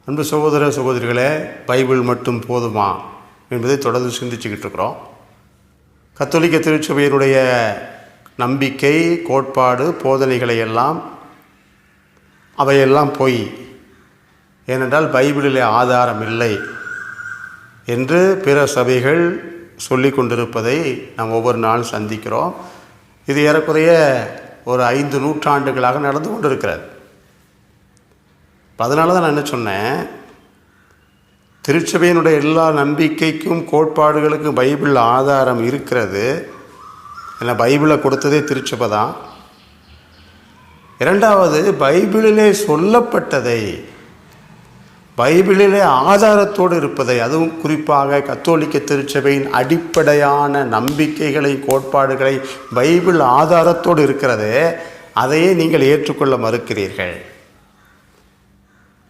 அன்பு சகோதர சகோதரிகளே, பைபிள் மட்டும் போதுமா என்பதை தொடர்ந்து சிந்திச்சுக்கிட்டு இருக்கிறோம். கத்தோலிக்க திருச்சபையினுடைய நம்பிக்கை, கோட்பாடு, போதனைகளை எல்லாம் அவையெல்லாம் பொய். ஏனென்றால் பைபிளிலே ஆதாரம் இல்லை என்று பிற சபைகள் சொல்லி கொண்டிருப்பதை நாம் ஒவ்வொரு நாளும் சந்திக்கிறோம். இது ஏறக்குறைய ஒரு 5 நூற்றாண்டுகளாக நடந்து கொண்டிருக்கிறது. அதனால தான் நான் என்ன சொன்னேன், திருச்சபையினுடைய எல்லா நம்பிக்கைக்கும் கோட்பாடுகளுக்கும் பைபிள் ஆதாரம் இருக்கிறது. ஏன்னா பைபிளை கொடுத்ததே திருச்சபை தான். இரண்டாவது, பைபிளிலே சொல்லப்பட்டதை, பைபிளிலே ஆதாரத்தோடு இருப்பதை, அதுவும் குறிப்பாக கத்தோலிக்க திருச்சபையின் அடிப்படையான நம்பிக்கைகளை, கோட்பாடுகளை பைபிள் ஆதாரத்தோடு இருக்கிறது, அதையே நீங்கள் ஏற்றுக்கொள்ள மறுக்கிறீர்கள்.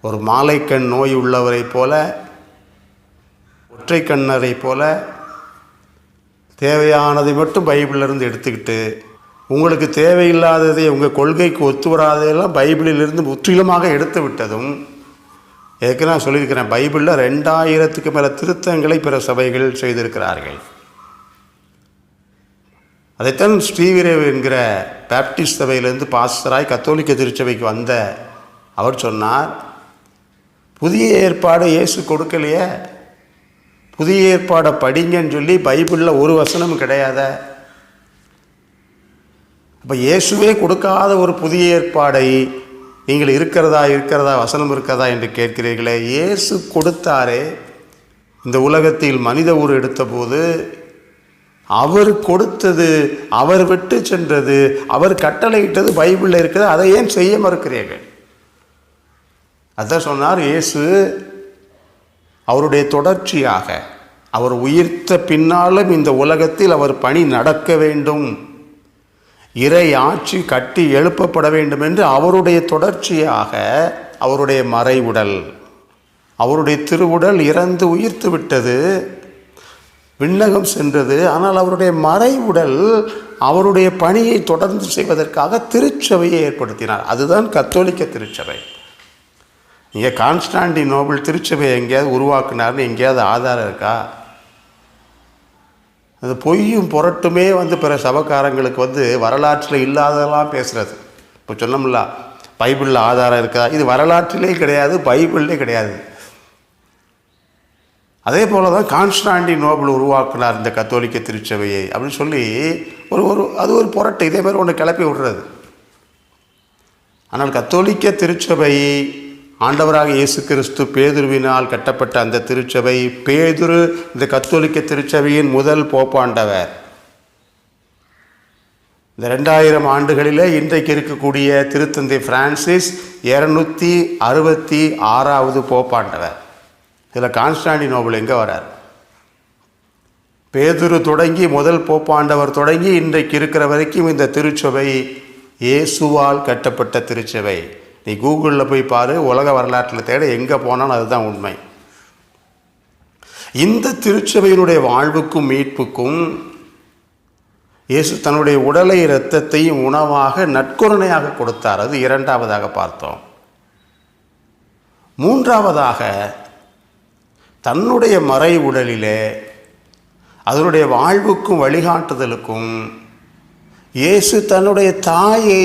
ஒரு மாலைக்கண் நோய் உள்ளவரை போல, ஒற்றை கண்ணரை போல தேவையானதை மட்டும் பைபிளிலிருந்து எடுத்துக்கிட்டு, உங்களுக்கு தேவையில்லாததை, உங்கள் கொள்கைக்கு ஒத்து வராதையெல்லாம் பைபிளிலிருந்து முற்றிலுமாக எடுத்து விட்டதும், ஏற்கனவே நான் சொல்லியிருக்கிறேன், பைபிளில் 2000க்கு மேலே திருத்தங்களை பிற சபைகள் செய்திருக்கிறார்கள். அதைத்தான் ஸ்ரீவிரேவ் என்கிற பேப்டிஸ்ட் சபையிலேருந்து பாஸ்டராய் கத்தோலிக்க திருச்சபைக்கு வந்த அவர் சொன்னார், புதிய ஏற்பாடை இயேசு கொடுக்கலையே, புதிய ஏற்பாடை படிங்கன்னு சொல்லி பைபிளில் ஒரு வசனமும் கிடையாத. அப்போ இயேசுவே கொடுக்காத ஒரு புதிய ஏற்பாடை நீங்கள் இருக்கிறதா வசனம் இருக்கிறதா என்று கேட்கிறீர்களே. இயேசு கொடுத்தாரே. இந்த உலகத்தில் மனித உரு எடுத்தபோது அவர் கொடுத்தது, அவர் விட்டு சென்றது, அவர் கட்டளையிட்டது பைபிளில் இருக்கிறது. அதை ஏன் செய்ய மறுக்கிறீர்கள்? அதான் சொன்னார், இயேசு அவருடைய தொடர்ச்சியாக, அவர் உயிர்த்த பின்னாலும் இந்த உலகத்தில் அவர் பணி நடக்க வேண்டும், இறை ஆட்சி கட்டி எழுப்பப்பட வேண்டும் என்று அவருடைய தொடர்ச்சியாக அவருடைய மறைவுடல், அவருடைய திருவுடல் இறந்து உயிர்த்து விட்டது, விண்ணகம் சென்றது. ஆனால் அவருடைய மறைவுடல் அவருடைய பணியை தொடர்ந்து செய்வதற்காக திருச்சபையை ஏற்படுத்தினார். அதுதான் கத்தோலிக்க திருச்சபை. இங்கே கான்ஸ்டாண்டினோபிள் திருச்சபையை எங்கேயாவது உருவாக்குனார்னு எங்கேயாவது ஆதாரம் இருக்கா? அது பொய்யும் புரட்டுமே பிற சபைக்காரங்களுக்கு வரலாற்றில் இல்லாததெல்லாம் பேசுகிறது. இப்போ சொன்னோம்ல, பைபிளில் ஆதாரம் இருக்கா? இது வரலாற்றிலே கிடையாது, பைபிள்லே கிடையாது. அதே போல தான் கான்ஸ்டாண்டினோபிள் உருவாக்குனார் இந்த கத்தோலிக்க திருச்சபையை அப்படின்னு சொல்லி அது ஒரு புரட்டு, இதே மாதிரி ஒன்று கிளப்பி விடுறது. ஆனால் கத்தோலிக்க திருச்சபை, ஆண்டவராக இயேசு கிறிஸ்து பேதுருவினால் கட்டப்பட்ட அந்த திருச்சபை, பேதுரு இந்த கத்தோலிக்க திருச்சபையின் முதல் போப்பாண்டவர். இந்த 2000 ஆண்டுகளிலே இன்றைக்கு இருக்கக்கூடிய திருத்தந்தை பிரான்சிஸ் 266வது போப்பாண்டவர். இதில் கான்ஸ்டாண்டினோபிள் எங்கே வரார்? பேதுரு தொடங்கி முதல் போப்பாண்டவர் தொடங்கி இன்றைக்கு இருக்கிற வரைக்கும் இந்த திருச்சபை இயேசுவால் கட்டப்பட்ட திருச்சபை. நீ கூகுளில் போய் பாரு, உலக வரலாற்றில் தேட, எங்கே போனாலும் அதுதான் உண்மை. இந்த திருச்சபையினுடைய வாழ்வுக்கும் மீட்புக்கும் இயேசு தன்னுடைய உடலை, இரத்தத்தையும் உணவாக நற்கருணையாக கொடுத்தார். அது 2வதாக பார்த்தோம். 3வதாக தன்னுடைய மறை உடலிலே அதனுடைய வாழ்வுக்கும் வழிகாட்டுதலுக்கும் இயேசு தன்னுடைய தாயை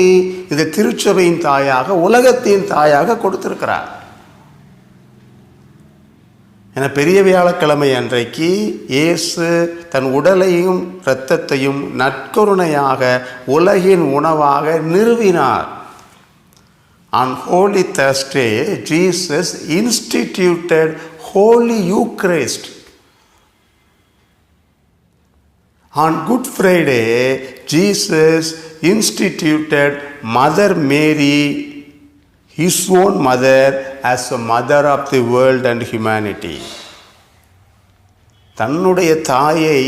இந்த திருச்சபையின் தாயாக, உலகத்தின் தாயாக கொடுத்திருக்கிறார். என பெரிய வியாழக்கிழமை அன்றைக்கு இயேசு தன் உடலையும் இரத்தத்தையும் நற்கருணையாக உலகின் உணவாக நிறுவினார். On Holy Thursday, Jesus instituted Holy Eucharist. On Good Friday, Jesus instituted Mother Mary, his own mother, as a mother of the world and humanity. தன்னுடைய தாயை,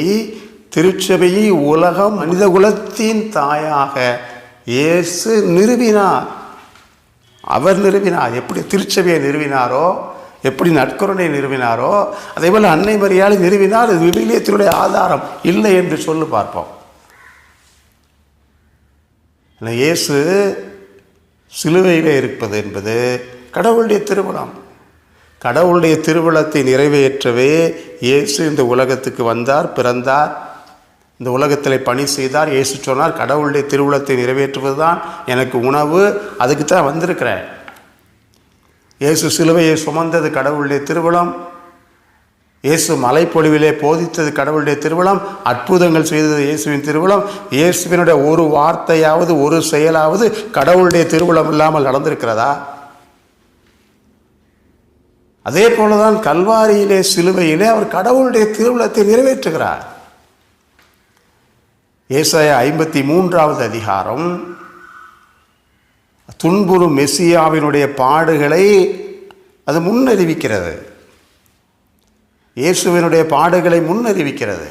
திருச்சபையை உலகம் மனித குலத்தின் தாயாக இயேசு நிறுவினார். அவர் நிறுவினார். எப்படி திருச்சபையை நிறுவினாரோ, எப்படி நற்கருணை நிறுவினாரோ, அதே போல் அன்னை மரியாதை நிறுவினார். இது விவிலியத்தினுடைய ஆதாரம் இல்லை என்று சொல்லி பார்ப்போம். இயேசு சிலுவையில் இருப்பது என்பது கடவுளுடைய திருமணம். கடவுளுடைய திருவுளத்தை நிறைவேற்றவே இயேசு இந்த உலகத்துக்கு வந்தார், பிறந்தார், இந்த உலகத்தில் பணி செய்தார். இயேசு சொன்னார், கடவுளுடைய திருவுளத்தை நிறைவேற்றுவது தான் எனக்கு உணவு, அதுக்கு தான் வந்திருக்கிறேன். இயேசு சிலுவையை சுமந்தது கடவுளுடைய திருவுளம். இயேசு மலைப்பொழிவிலே போதித்தது கடவுளுடைய திருவுளம். அற்புதங்கள் செய்தது இயேசுவின் திருவுளம். இயேசுவினுடைய ஒரு வார்த்தையாவது ஒரு செயலாவது கடவுளுடைய திருவுளம் இல்லாமல் நடந்திருக்கிறதா? அதே போலதான் கல்வாரியிலே சிலுவையிலே அவர் கடவுளுடைய திருவுளத்தை நிறைவேற்றுகிறார். ஏசாயா 53வது அதிகாரம் துன்புறும் மெசியாவினுடைய பாடுகளை அது முன்னறிவிக்கிறது. இயேசுவினுடைய பாடுகளை முன்னறிவிக்கிறது.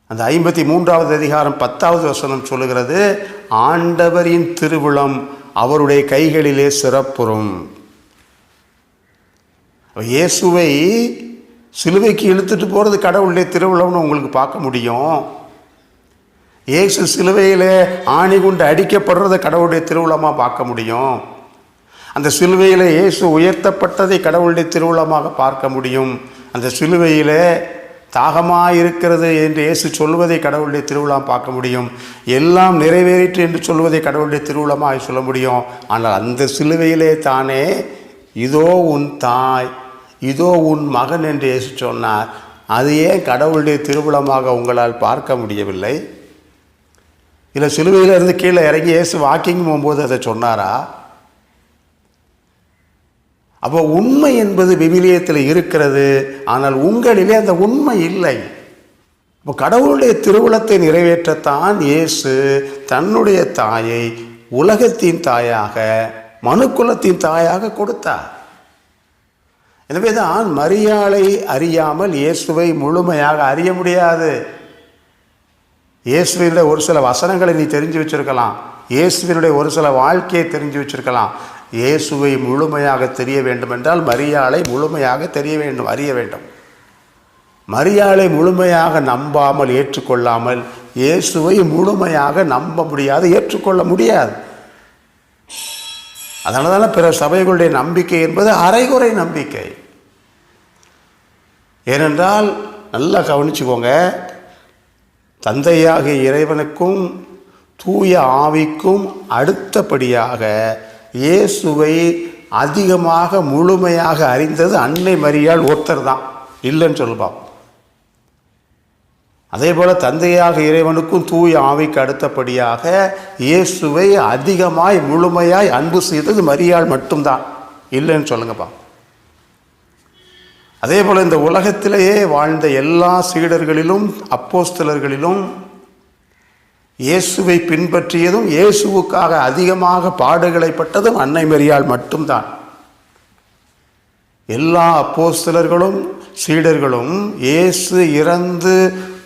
அந்த 53வது அதிகாரம் 10வது வசனம் சொல்லுகிறது, ஆண்டவரின் திருவுளம் அவருடைய கைகளிலே சிறப்புறும். இயேசுவை சிலுவைக்கு இழுத்துட்டு போகிறது கடவுளுடைய திருவுளம்னு உங்களுக்கு பார்க்க முடியும். இயேசு சிலுவையிலே ஆணி கொண்டு அடிக்கப்படுறதை கடவுளுடைய திருவுளமாக பார்க்க முடியும். அந்த சிலுவையில் இயேசு உயர்த்தப்பட்டதை கடவுளுடைய திருவுளமாக பார்க்க முடியும். அந்த சிலுவையில் தாகமாக இருக்கிறது என்று இயேசு சொல்வதை கடவுளுடைய திருவுளம் பார்க்க முடியும். எல்லாம் நிறைவேறிற்று என்று சொல்வதை கடவுளுடைய திருவுளமாக சொல்ல முடியும். ஆனால் அந்த சிலுவையிலே தானே இதோ உன் தாய், இதோ உன் மகன் என்று இயேசு சொன்னார். அது ஏன் கடவுளுடைய திருவுளமாக உங்களால் பார்க்க முடியவில்லை? இல்லை சிலுவையில் இருந்து கீழே இறங்கி இயேசு வாக்கிங் போகும்போது அதை சொன்னாரா? அப்போ உண்மை என்பது விவிலியத்தில் இருக்கிறது, ஆனால் உங்களிலே அந்த உண்மை இல்லை. இப்போ கடவுளுடைய திருவுளத்தை நிறைவேற்றத்தான் இயேசு தன்னுடைய தாயை உலகத்தின் தாயாக, மனுக்குலத்தின் தாயாக கொடுத்தார். எனவே தான் மரியாளை அறியாமல் இயேசுவை முழுமையாக அறிய முடியாது. இயேசுவினுடைய ஒரு சில வசனங்களை நீ தெரிஞ்சு வச்சிருக்கலாம், இயேசுவினுடைய ஒரு சில வாழ்க்கையை தெரிஞ்சு வச்சிருக்கலாம். இயேசுவை முழுமையாக தெரிய வேண்டும் என்றால் மரியாளை முழுமையாக தெரிய வேண்டும், அறிய வேண்டும். மரியாளை முழுமையாக நம்பாமல் ஏற்றுக்கொள்ளாமல் இயேசுவை முழுமையாக நம்ப முடியாது, ஏற்றுக்கொள்ள முடியாது. அதனால தான் பிற சபைகளுடைய நம்பிக்கை என்பது அரைகுறை நம்பிக்கை. ஏனென்றால் நல்லா கவனிச்சுக்கோங்க, தந்தையாகிய இறைவனுக்கும் தூய ஆவிக்கும் அடுத்தபடியாக இயேசுவை அதிகமாக முழுமையாக அறிந்தது அன்னை மரியாள் ஒருத்தர் தான், இல்லைன்னு சொல்லுவான். அதே போல் தந்தையாக இறைவனுக்கும் தூய ஆவிக்கு அடுத்தபடியாக இயேசுவை அதிகமாய் முழுமையாய் அன்பு செய்தது மரியாள் மட்டும்தான், இல்லைன்னு சொல்லுங்கப்பா. அதே போல் இந்த உலகத்திலேயே வாழ்ந்த எல்லா சீடர்களிலும் அப்போஸ்தலர்களிலும் இயேசுவை பின்பற்றியதும் இயேசுவுக்காக அதிகமாக பாடுகளை பட்டதும் அன்னை மரியாள் மட்டும்தான். எல்லா அப்போஸ்தலர்களும் சீடர்களும் இயேசு இறந்து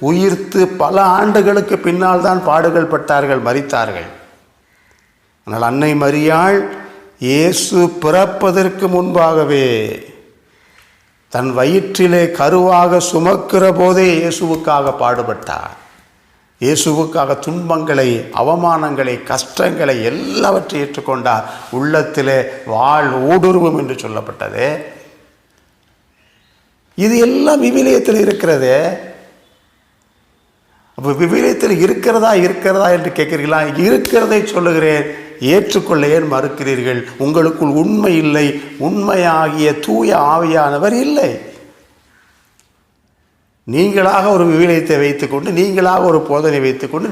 உயிர்த்து பல ஆண்டுகளுக்கு பின்னால் தான் பாடுகள் பட்டார்கள், மரித்தார்கள். ஆனால் அன்னை மரியாள் இயேசு பிறப்பதற்கு முன்பாகவே தன் வயிற்றிலே கருவாக சுமக்கிற போதே இயேசுவுக்காக பாடுபட்டார். இயேசுவுக்காக துன்பங்களை, அவமானங்களை, கஷ்டங்களை எல்லாவற்றையும் ஏற்றுக்கொண்டார். உள்ளத்திலே வாழ் ஊடுருவும் என்று சொல்லப்பட்டது. இது எல்லாம் விவிலியத்தில் இருக்கிறது. அப்போ விவிலியத்தில் இருக்கிறதா என்று கேட்கிறீர்களா? இருக்கிறதை சொல்லுகிறேன், ஏற்றுக்கொள்ள ஏன் மறுக்கிறீர்கள்? உங்களுக்குள் உண்மை இல்லை, உண்மையாகிய தூய ஆவியானவர் இல்லை. நீங்களாக ஒரு விவிலியத்தை வைத்துக்கொண்டு, நீங்களாக ஒரு போதனை வைத்துக்கொண்டு